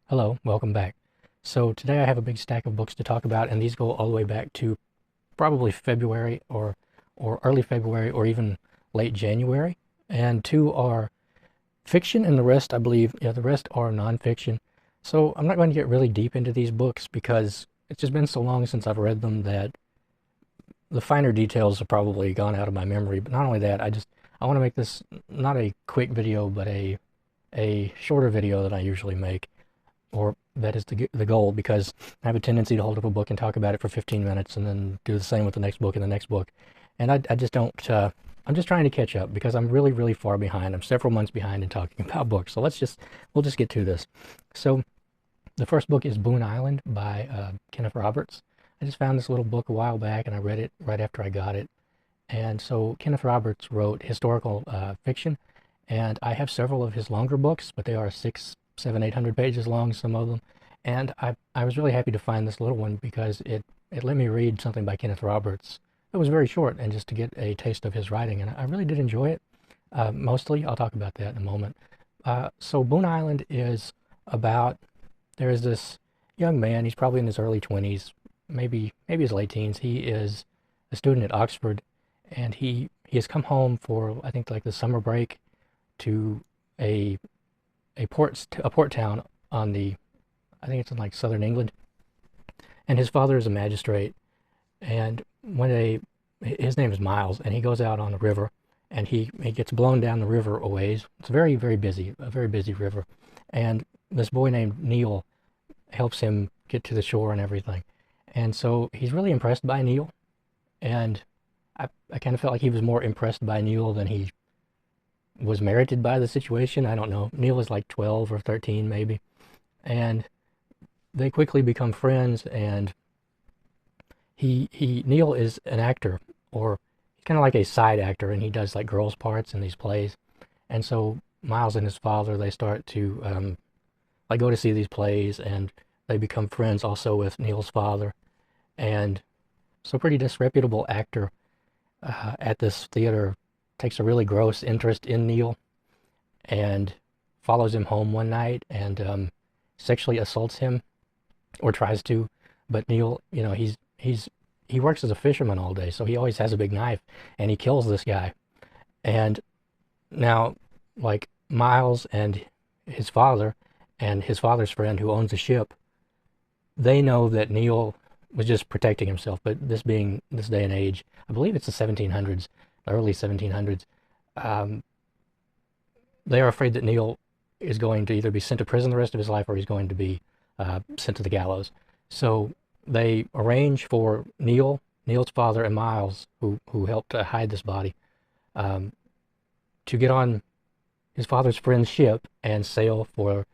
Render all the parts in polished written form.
Hello, welcome back. So today I have a big stack of books to talk about, and these go all the way back to probably February or early February or even late January. And two are fiction, and the rest, I believe, yeah, the rest are nonfiction. So I'm not going to get really deep into these books because it's just been so long since I've read them that the finer details have probably gone out of my memory. But not only that, I want to make this not a quick video, but a shorter video than I usually make, or that is the goal, because I have a tendency to hold up a book and talk about it for 15 minutes and then do the same with the next book and the next book. And I just don't, I'm just trying to catch up because I'm really, really far behind. I'm several months behind in talking about books. So we'll just get to this. So the first book is Boon Island by Kenneth Roberts. I just found this little book a while back and I read it right after I got it. And so Kenneth Roberts wrote historical fiction, and I have several of his longer books, but they are 800 pages long, some of them. And I was really happy to find this little one because it let me read something by Kenneth Roberts. It was very short, and just to get a taste of his writing, and I really did enjoy it. Mostly, I'll talk about that in a moment. So Boone Island is about, there is this young man, he's probably in his early 20s, maybe his late teens. He is a student at Oxford, and he has come home for, I think, like the summer break to a port town on the, I think it's in like southern England, and his father is a magistrate. And his name is Miles, and he goes out on the river, and he gets blown down the river a ways. It's a very busy river, and this boy named Neil helps him get to the shore and everything. And so he's really impressed by Neil, and I kind of felt like he was more impressed by Neil than he was merited by the situation. I don't know. Neil was like 12 or 13 maybe. And they quickly become friends, and Neil is an actor, or he's kind of like a side actor, and he does like girls parts in these plays. And so Miles and his father, they start to like go to see these plays, and they become friends also with Neil's father. And so pretty disreputable actor at this theater takes a really gross interest in Neil and follows him home one night and sexually assaults him, or tries to. But Neil, he works as a fisherman all day, so he always has a big knife, and he kills this guy. And now, like, Miles and his father's friend who owns the ship, they know that Neil was just protecting himself. But this being this day and age, I believe it's the 1700s, the early 1700s, they are afraid that Neil is going to either be sent to prison the rest of his life, or he's going to be sent to the gallows. So they arrange for Neil's father, and Miles, who helped hide this body, to get on his father's friend's ship and sail for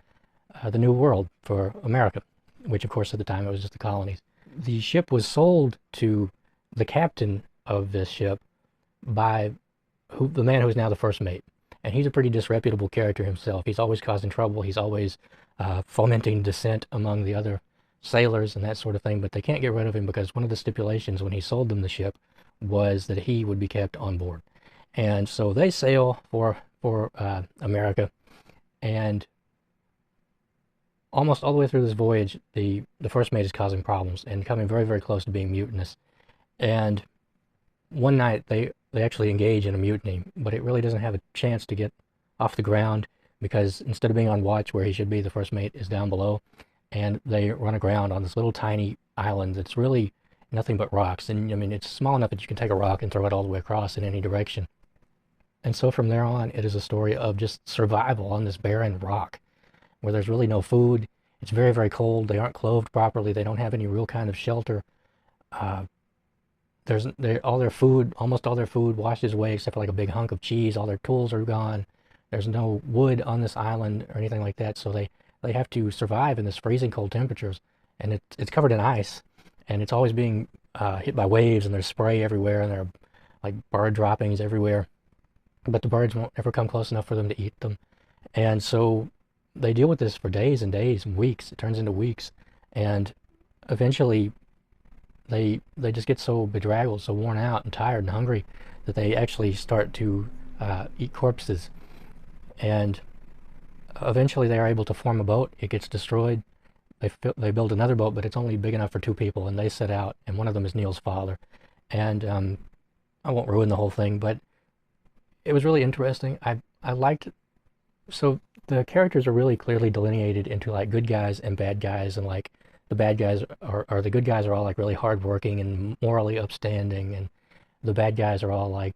the New World, for America, which of course at the time it was just the colonies. The ship was sold to the captain of this ship by the man who is now the first mate. And he's a pretty disreputable character himself. He's always causing trouble. He's always fomenting dissent among the other sailors and that sort of thing. But they can't get rid of him because one of the stipulations when he sold them the ship was that he would be kept on board. And so they sail for America, and almost all the way through this voyage, the first mate is causing problems and coming very, very close to being mutinous. And one night they actually engage in a mutiny, but it really doesn't have a chance to get off the ground because instead of being on watch where he should be, the first mate is down below, and they run aground on this little tiny island that's really nothing but rocks. And I mean, it's small enough that you can take a rock and throw it all the way across in any direction. And so from there on, it is a story of just survival on this barren rock where there's really no food. It's very, very cold. They aren't clothed properly. They don't have any real kind of shelter. Uh, almost all their food washes away except for like a big hunk of cheese. All their tools are gone. There's no wood on this island or anything like that, so they have to survive in this freezing cold temperatures, and it's covered in ice, and it's always being hit by waves, and there's spray everywhere, and there are like bird droppings everywhere, but the birds won't ever come close enough for them to eat them. And so they deal with this for days and days and weeks. It turns into weeks, and eventually they just get so bedraggled, so worn out and tired and hungry that they actually start to eat corpses. And Eventually, they are able to form a boat. It gets destroyed. They build another boat, but it's only big enough for 2 people, and they set out. And one of them is Neil's father. And I won't ruin the whole thing, but it was really interesting. I liked so the characters are really clearly delineated into like good guys and bad guys, and like the bad guys are the good guys are all like really hardworking and morally upstanding, and the bad guys are all like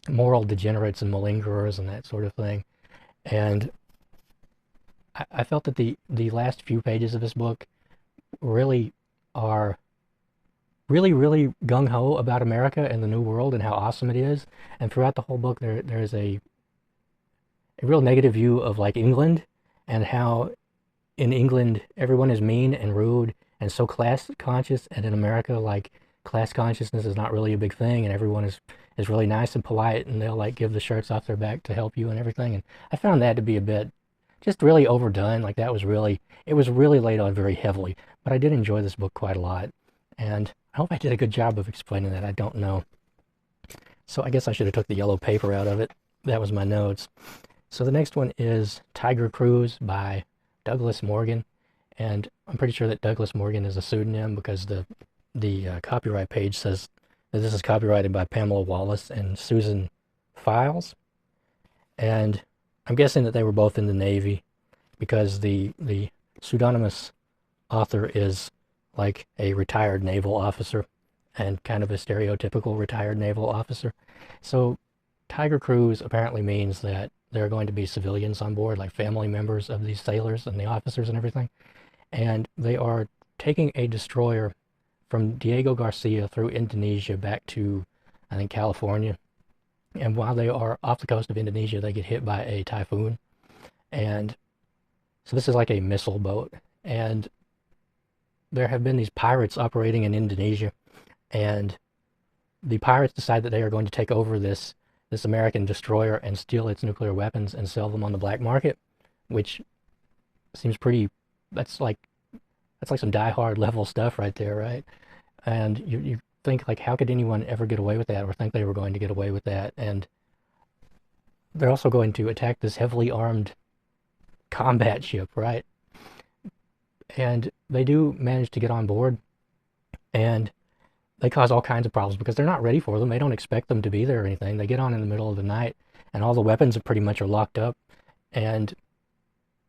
moral degenerates and malingerers and that sort of thing. And I felt that the last few pages of this book really are really gung ho about America and the New World and how awesome it is. And throughout the whole book, there's a real negative view of like England, and how in England everyone is mean and rude and so class conscious, and in America like class consciousness is not really a big thing, and everyone is really nice and polite, and they'll like give the shirts off their back to help you and everything. And I found that to be a bit just really overdone. Like that was really it was really laid on very heavily. But I did enjoy this book quite a lot, and I hope I did a good job of explaining that. I don't know. So I guess I should have took the yellow paper out of it. That was my notes. So the next one is Tiger Cruise by Douglas Morgan, and I'm pretty sure that Douglas Morgan is a pseudonym because the copyright page says that this is copyrighted by Pamela Wallace and Susan Files, and I'm guessing that they were both in the Navy because the pseudonymous author is like a retired naval officer and kind of a stereotypical retired naval officer. So Tiger Cruise apparently means that there are going to be civilians on board, like family members of these sailors and the officers and everything. And they are taking a destroyer from Diego Garcia through Indonesia back to, I think, California. And while they are off the coast of Indonesia, they get hit by a typhoon. And so this is like a missile boat. And there have been these pirates operating in Indonesia. And the pirates decide that they are going to take over this American destroyer and steal its nuclear weapons and sell them on the black market, which seems pretty, that's like some Die Hard level stuff right there, right? And you think like, how could anyone ever get away with that, or think they were going to get away with that? And they're also going to attack this heavily armed combat ship, right? And they do manage to get on board, and they cause all kinds of problems because they're not ready for them. They don't expect them to be there or anything. They get on in the middle of the night, and all the weapons are pretty much are locked up, and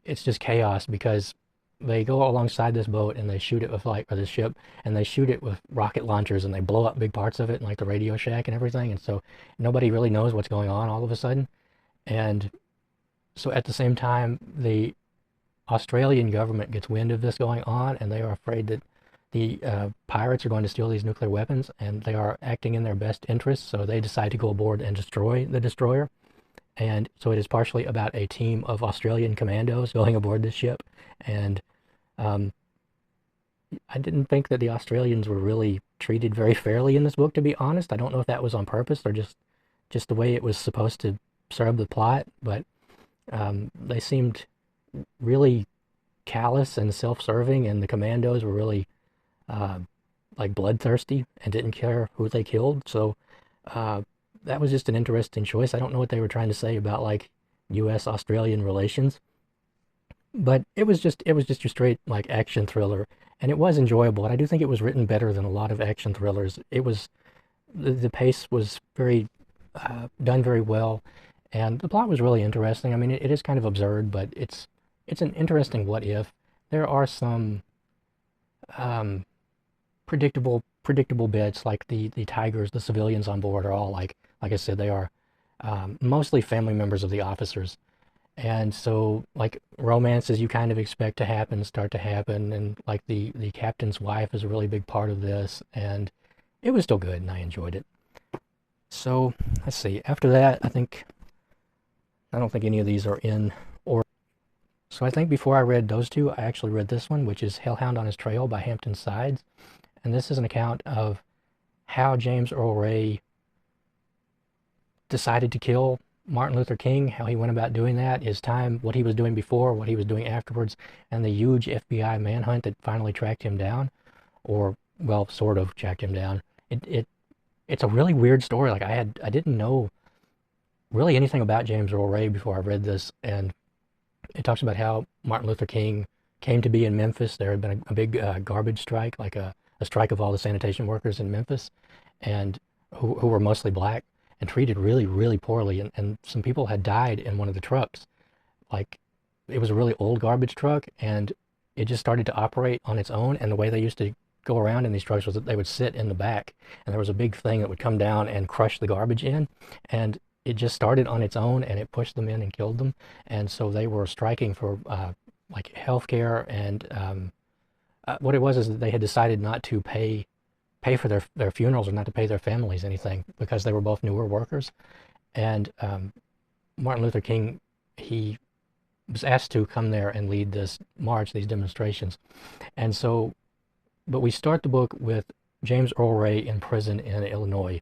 it's just chaos because they go alongside this boat and they shoot it with like, or this ship, and they shoot it with rocket launchers, and they blow up big parts of it, and like the Radio Shack and everything. And so nobody really knows what's going on all of a sudden. And so at the same time, the Australian government gets wind of this going on, and they are afraid that the pirates are going to steal these nuclear weapons, and they are acting in their best interests, so they decide to go aboard and destroy the destroyer. And so it is partially about a team of Australian commandos going aboard this ship. And I didn't think that the Australians were really treated very fairly in this book, to be honest. I don't know if that was on purpose or just the way it was supposed to serve the plot, but they seemed really callous and self-serving, and the commandos were really like bloodthirsty and didn't care who they killed. So that was just an interesting choice. I don't know what they were trying to say about like U.S.-Australian relations, but it was just your straight like action thriller, and it was enjoyable. And I do think it was written better than a lot of action thrillers. It was the pace was very done very well, and the plot was really interesting. I mean, it is kind of absurd, but it's an interesting what if. There are some predictable bits, like the tigers, the civilians on board are all like I said, they are mostly family members of the officers. And so like romances you kind of expect to happen start to happen, and like the captain's wife is a really big part of this, and it was still good and I enjoyed it. So let's see, after that I don't think any of these are in order. So I think before I read those two, I actually read this one, which is Hellhound on His Trail by Hampton. And this is an account of how James Earl Ray decided to kill Martin Luther King, how he went about doing that, his time, what he was doing before, what he was doing afterwards, and the huge FBI manhunt that finally tracked him down, or, well, sort of tracked him down. It's a really weird story. Like I didn't know really anything about James Earl Ray before I read this, and it talks about how Martin Luther King came to be in Memphis. There had been a big garbage strike, like a strike of all the sanitation workers in Memphis, and who were mostly black and treated really, really poorly. And some people had died in one of the trucks. Like, it was a really old garbage truck, and it just started to operate on its own. And the way they used to go around in these trucks was that they would sit in the back, and there was a big thing that would come down and crush the garbage in, and it just started on its own, and it pushed them in and killed them. And so they were striking for like health care, and what it was is that they had decided not to pay for their funerals, or not to pay their families anything, because they were both newer workers. And Martin Luther King, he was asked to come there and lead this march, these demonstrations. And so, but we start the book with James Earl Ray in prison in Illinois.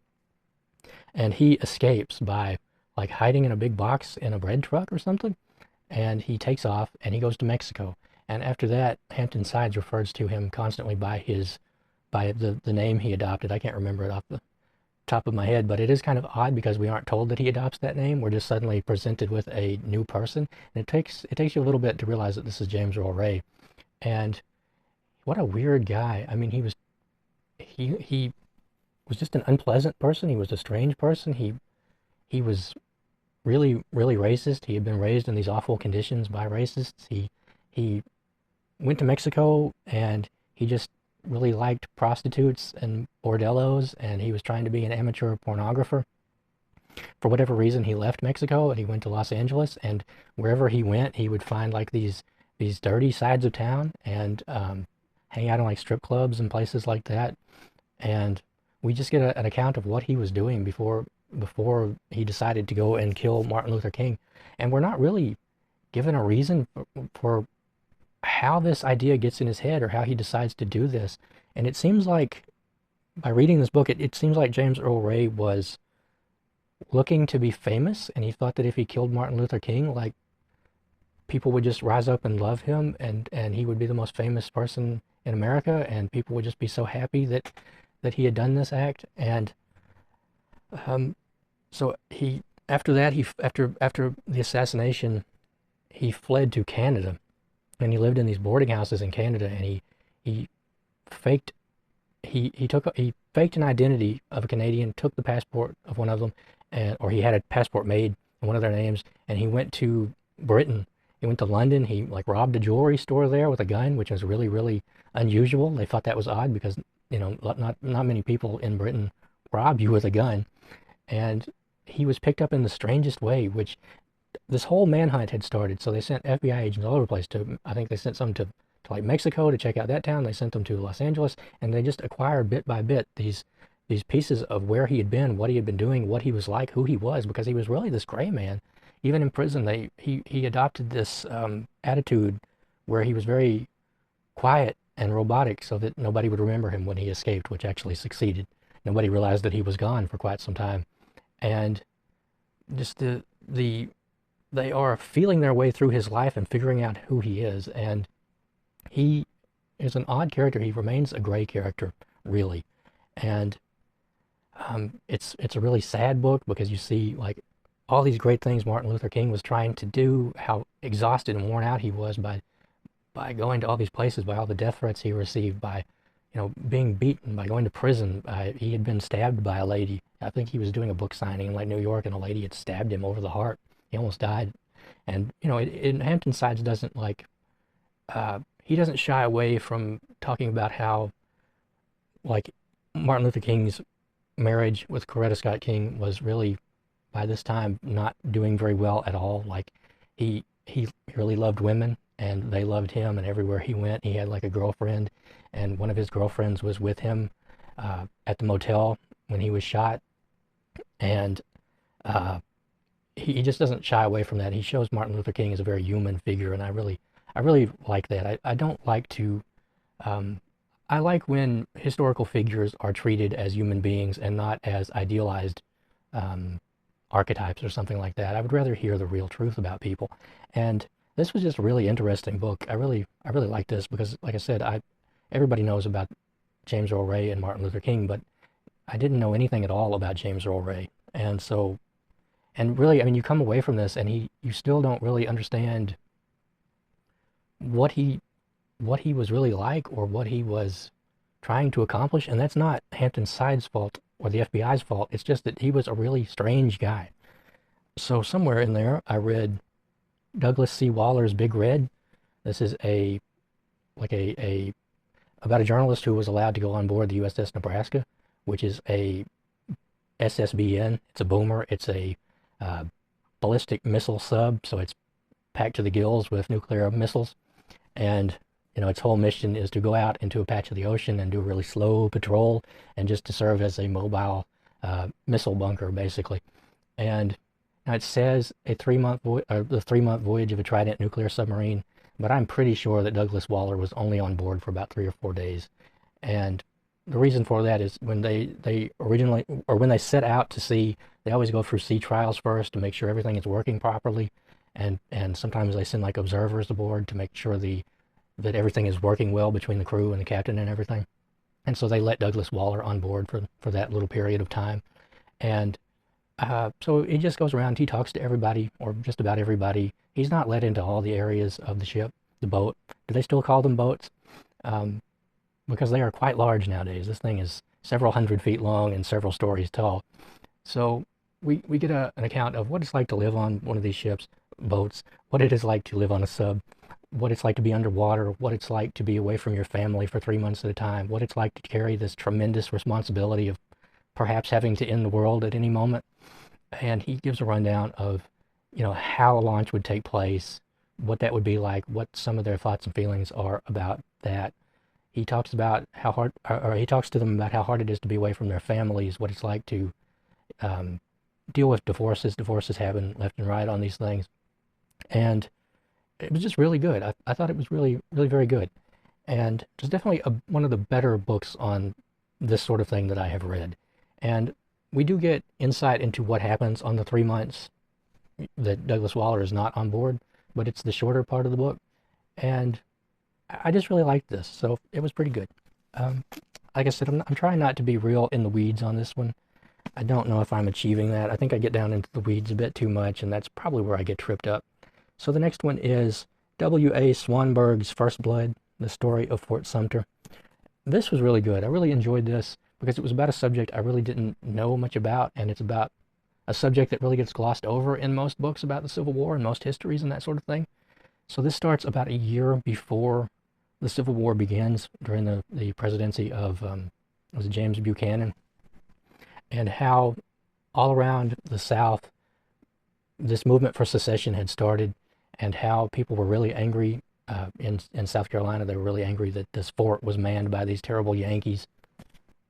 And he escapes by like hiding in a big box in a bread truck or something. And he takes off and he goes to Mexico. And after that, Hampton Sides refers to him constantly by the name he adopted. I can't remember it off the top of my head, but it is kind of odd because we aren't told that he adopts that name. We're just suddenly presented with a new person. And it takes you a little bit to realize that this is James Earl Ray. And what a weird guy. I mean, he was just an unpleasant person. He was a strange person. He was really, really racist. He had been raised in these awful conditions by racists. He went to Mexico, and he just really liked prostitutes and bordellos, and he was trying to be an amateur pornographer. For whatever reason, he left Mexico and he went to Los Angeles, and wherever he went, he would find like these dirty sides of town, and hang out in like strip clubs and places like that. And we just get an account of what he was doing before he decided to go and kill Martin Luther King. And we're not really given a reason for how this idea gets in his head, or how he decides to do this. And it seems like, by reading this book, it seems like James Earl Ray was looking to be famous, and he thought that if he killed Martin Luther King, like, people would just rise up and love him, and he would be the most famous person in America, and people would just be so happy that he had done this act. And so after the assassination, he fled to Canada, and he lived in these boarding houses in Canada, and he faked an identity of a Canadian, took the passport of one of them, or he had a passport made in one of their names, and he went to Britain. He went to London. He like robbed a jewelry store there with a gun, which was really, really unusual. They thought that was odd because, you know, not many people in Britain rob you with a gun. And he was picked up in the strangest way, which this whole manhunt had started. So they sent FBI agents all over the place I think they sent some to like Mexico to check out that town. They sent them to Los Angeles, and they just acquired bit by bit these pieces of where he had been, what he had been doing, what he was like, who he was, because he was really this gray man. Even in prison, he adopted this attitude where he was very quiet and robotic, so that nobody would remember him when he escaped, which actually succeeded. Nobody realized that he was gone for quite some time. And just they are feeling their way through his life and figuring out who he is. And he is an odd character. He remains a gray character, really. And it's a really sad book, because you see like all these great things Martin Luther King was trying to do, how exhausted and worn out he was by going to all these places, by all the death threats he received, by, you know, being beaten, by going to prison. He had been stabbed by a lady. I think he was doing a book signing in like New York, and a lady had stabbed him over the heart. He almost died. And, you know, Hampton Sides doesn't like, he doesn't shy away from talking about how, like, Martin Luther King's marriage with Coretta Scott King was really, by this time, not doing very well at all. Like, he really loved women, and they loved him, and everywhere he went, he had like a girlfriend, and one of his girlfriends was with him at the motel when he was shot. And he just doesn't shy away from that. He shows Martin Luther King as a very human figure, and I really like that. I don't like to, I like when historical figures are treated as human beings and not as idealized archetypes or something like that. I would rather hear the real truth about people. And this was just a really interesting book. I really like this because, like I said, everybody knows about James Earl Ray and Martin Luther King, but I didn't know anything at all about James Earl Ray. And really, I mean, you come away from this and you still don't really understand what he was really like or what he was trying to accomplish. And that's not Hampton Side's fault or the FBI's fault. It's just that he was a really strange guy. So somewhere in there, I read Douglas C. Waller's Big Red. This is about a journalist who was allowed to go on board the USS Nebraska, which is a SSBN. It's a boomer. It's a ballistic missile sub, so it's packed to the gills with nuclear missiles. And its whole mission is to go out into a patch of the ocean and do a really slow patrol, and just to serve as a mobile missile bunker, basically. And now it says the 3-month voyage of a Trident nuclear submarine, but I'm pretty sure that Douglas Waller was only on board for about 3 or 4 days. And the reason for that is when they originally, or when they set out to sea, they always go through sea trials first to make sure everything is working properly. And sometimes they send like observers aboard to make sure that everything is working well between the crew and the captain and everything. And so they let Douglas Waller on board for that little period of time. And so he just goes around, he talks to everybody, or just about everybody. He's not let into all the areas of the ship, the boat. Do they still call them boats? Because they are quite large nowadays. This thing is several hundred feet long and several stories tall. So we get an account of what it's like to live on one of these ships, boats, what it is like to live on a sub, what it's like to be underwater, what it's like to be away from your family for 3 months at a time, what it's like to carry this tremendous responsibility of perhaps having to end the world at any moment. And he gives a rundown of, how a launch would take place, what that would be like, what some of their thoughts and feelings are about that. He talks about he talks to them about how hard it is to be away from their families, what it's like to deal with divorces. Divorces happen left and right on these things. And it was just really good. I thought it was really, really very good. And it's definitely one of the better books on this sort of thing that I have read. And we do get insight into what happens on the 3 months that Douglas Waller is not on board, but it's the shorter part of the book. And I just really liked this, so it was pretty good. Like I said, I'm trying not to be real in the weeds on this one. I don't know if I'm achieving that. I think I get down into the weeds a bit too much, and that's probably where I get tripped up. So the next one is W.A. Swangberg's First Blood, The Story of Fort Sumter. This was really good. I really enjoyed this because it was about a subject I really didn't know much about, and it's about a subject that really gets glossed over in most books about the Civil War and most histories and that sort of thing. So this starts about a year before the Civil War begins, during the presidency of was it James Buchanan, and how all around the South this movement for secession had started, and how people were really angry in South Carolina. They were really angry that this fort was manned by these terrible Yankees,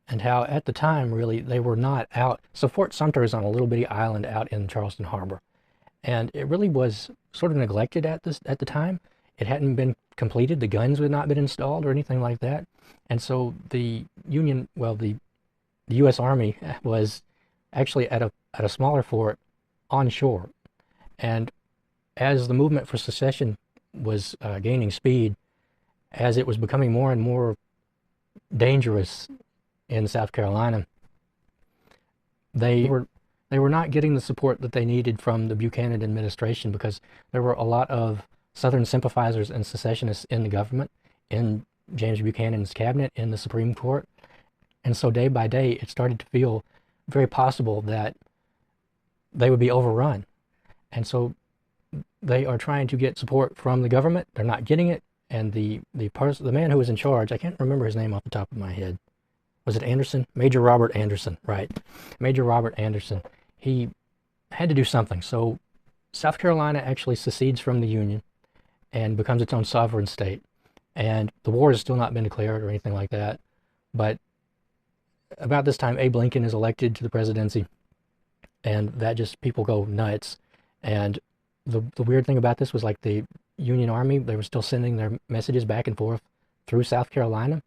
and how at the time really they were not out. So Fort Sumter is on a little bitty island out in Charleston Harbor, and it really was sort of neglected at the time. It hadn't been completed. The guns had not been installed or anything like that. And so the U.S. Army was actually at a smaller fort on shore. And as the movement for secession was gaining speed, as it was becoming more and more dangerous in South Carolina, they were not getting the support that they needed from the Buchanan administration, because there were a lot of Southern sympathizers and secessionists in the government, in James Buchanan's cabinet, in the Supreme Court. And so day by day, it started to feel very possible that they would be overrun. And so they are trying to get support from the government. They're not getting it. And the man who was in charge, I can't remember his name off the top of my head. Was it Anderson? Major Robert Anderson, right. Major Robert Anderson. He had to do something. So South Carolina actually secedes from the Union and becomes its own sovereign state. And the war has still not been declared or anything like that. But about this time, Abe Lincoln is elected to the presidency. And that just, people go nuts. And the weird thing about this was, like, the Union Army, they were still sending their messages back and forth through South Carolina.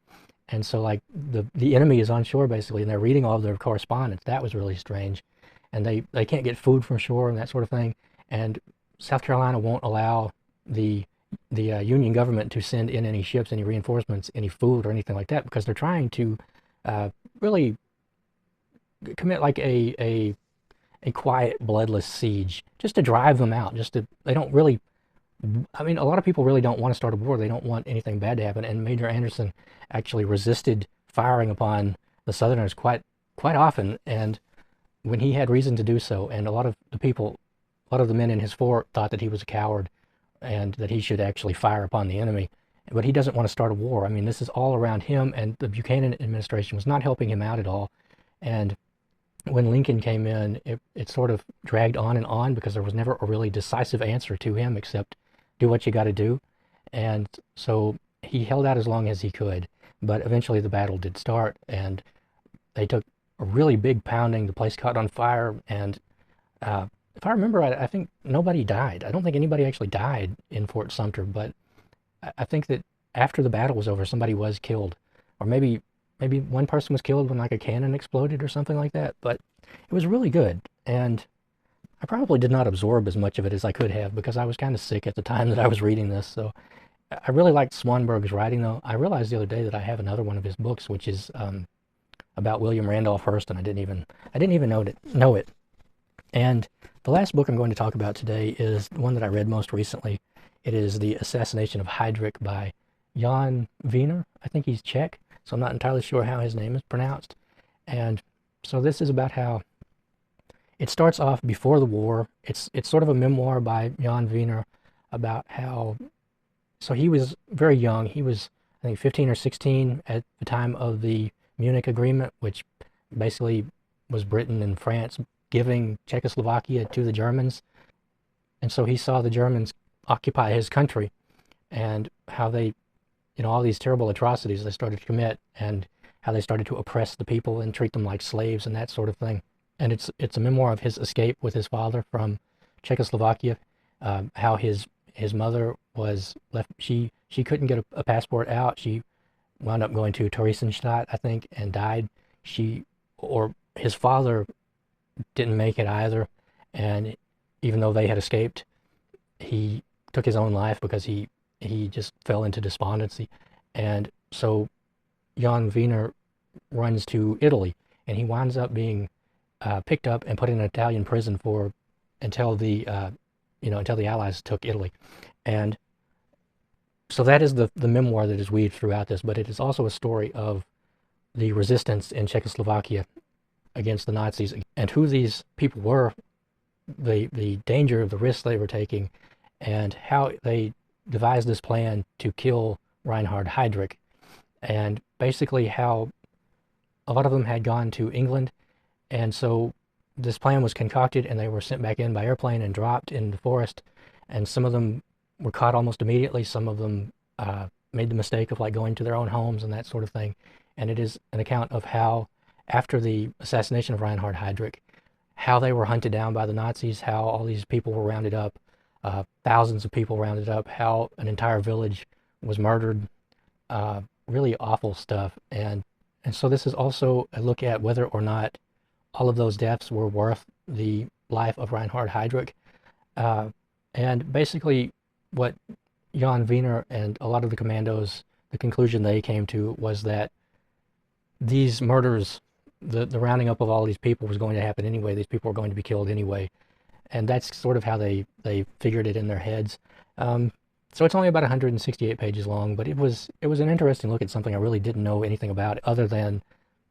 And so, like, the enemy is on shore, basically, and they're reading all of their correspondence. That was really strange. And they can't get food from shore and that sort of thing. And South Carolina won't allow the Union government to send in any ships, any reinforcements, any food or anything like that, because they're trying to really commit like a quiet, bloodless siege, just to drive them out. They don't really I mean, a lot of people really don't want to start a war. They don't want anything bad to happen. And Major Anderson actually resisted firing upon the Southerners quite often, and when he had reason to do so. And a lot of the people, a lot of the men in his fort thought that he was a coward and that he should actually fire upon the enemy. But he doesn't want to start a war. I mean, this is all around him, and the Buchanan administration was not helping him out at all. And when Lincoln came in, it sort of dragged on because there was never a really decisive answer to him except do what you got to do. And so he held out as long as he could. But eventually the battle did start, and they took a really big pounding. The place caught on fire, and if I remember right, I think nobody died. I don't think anybody actually died in Fort Sumter, but I think that after the battle was over, somebody was killed, or maybe one person was killed when like a cannon exploded or something like that. But it was really good, and I probably did not absorb as much of it as I could have because I was kind of sick at the time that I was reading this. So I really liked Swangberg's writing, though. I realized the other day that I have another one of his books, which is about William Randolph Hearst, and I didn't even know it. And the last book I'm going to talk about today is one that I read most recently. It is The Assassination of Heydrich by Jan Wiener. I think he's Czech, so I'm not entirely sure how his name is pronounced. And so this is about how it starts off before the war. It's sort of a memoir by Jan Wiener about how, so he was very young. He was, I think, 15 or 16 at the time of the Munich Agreement, which basically was Britain and France giving Czechoslovakia to the Germans. And so he saw the Germans occupy his country and how they, all these terrible atrocities they started to commit, and how they started to oppress the people and treat them like slaves and that sort of thing. And it's a memoir of his escape with his father from Czechoslovakia, how his mother was left. She couldn't get a passport out. She wound up going to Theresienstadt, I think, and died. His father didn't make it either, and even though they had escaped, he took his own life because he just fell into despondency. And so Jan Wiener runs to Italy, and he winds up being picked up and put in an Italian prison until the Allies took Italy. And so that is the memoir that is weaved throughout this, but it is also a story of the resistance in Czechoslovakia against the Nazis and who these people were, the danger of the risks they were taking, and how they devised this plan to kill Reinhard Heydrich, and basically how a lot of them had gone to England. And so this plan was concocted, and they were sent back in by airplane and dropped in the forest. And some of them were caught almost immediately. Some of them made the mistake of like going to their own homes and that sort of thing. And it is an account of how, after the assassination of Reinhard Heydrich, how they were hunted down by the Nazis, how all these people were rounded up, thousands of people rounded up, how an entire village was murdered, really awful stuff. And so this is also a look at whether or not all of those deaths were worth the life of Reinhard Heydrich. And basically what Jan Wiener and a lot of the commandos, the conclusion they came to was that these murders, the rounding up of all these people was going to happen anyway. These people were going to be killed anyway. And that's sort of how they figured it in their heads. So it's only about 168 pages long, but it was an interesting look at something I really didn't know anything about other than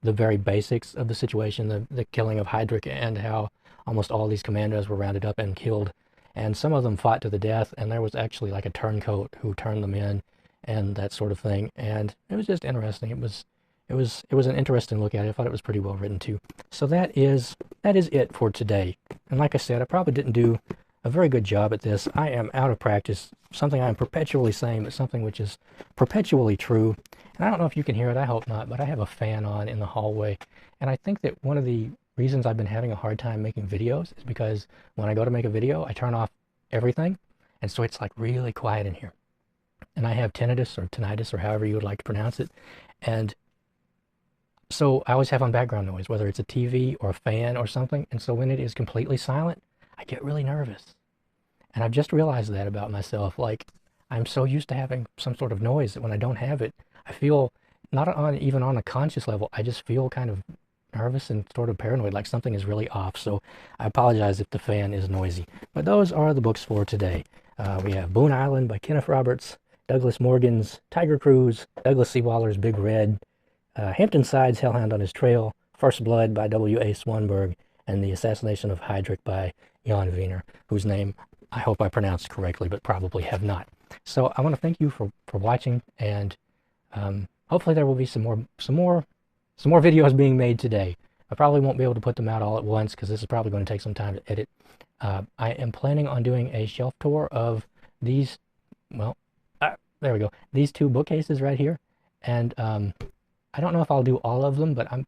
the very basics of the situation, the killing of Heydrich, and how almost all these commandos were rounded up and killed. And some of them fought to the death, and there was actually like a turncoat who turned them in and that sort of thing. And it was just interesting. It was an interesting look at it. I thought it was pretty well written too. So that is it for today. And like I said, I probably didn't do a very good job at this. I am out of practice, something I am perpetually saying, but something which is perpetually true. And I don't know if you can hear it, I hope not, but I have a fan on in the hallway. And I think that one of the reasons I've been having a hard time making videos is because when I go to make a video, I turn off everything. And so it's like really quiet in here. And I have tinnitus or however you would like to pronounce it. And so I always have on background noise, whether it's a TV or a fan or something. And so when it is completely silent, I get really nervous. And I've just realized that about myself. Like, I'm so used to having some sort of noise that when I don't have it, I feel, not even on a conscious level, I just feel kind of nervous and sort of paranoid, like something is really off. So I apologize if the fan is noisy. But those are the books for today. We have Boon Island by Kenneth Roberts, Douglas Morgan's Tiger Cruise, Douglas Seawaller's Big Red, Hampton Side's Hellhound on His Trail, First Blood by W.A. Swangberg, and The Assassination of Heydrich by Jan Wiener, whose name I hope I pronounced correctly, but probably have not. So I want to thank you for watching, and hopefully there will be some more videos being made today. I probably won't be able to put them out all at once because this is probably going to take some time to edit. I am planning on doing a shelf tour of these, well, there we go, these two bookcases right here. And I don't know if I'll do all of them, but I'm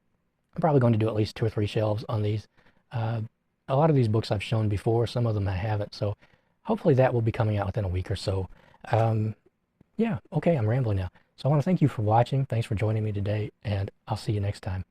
probably going to do at least 2 or 3 shelves on these. A lot of these books I've shown before, some of them I haven't, so hopefully that will be coming out within a week or so. Yeah, okay, I'm rambling now. So I want to thank you for watching. Thanks for joining me today, and I'll see you next time.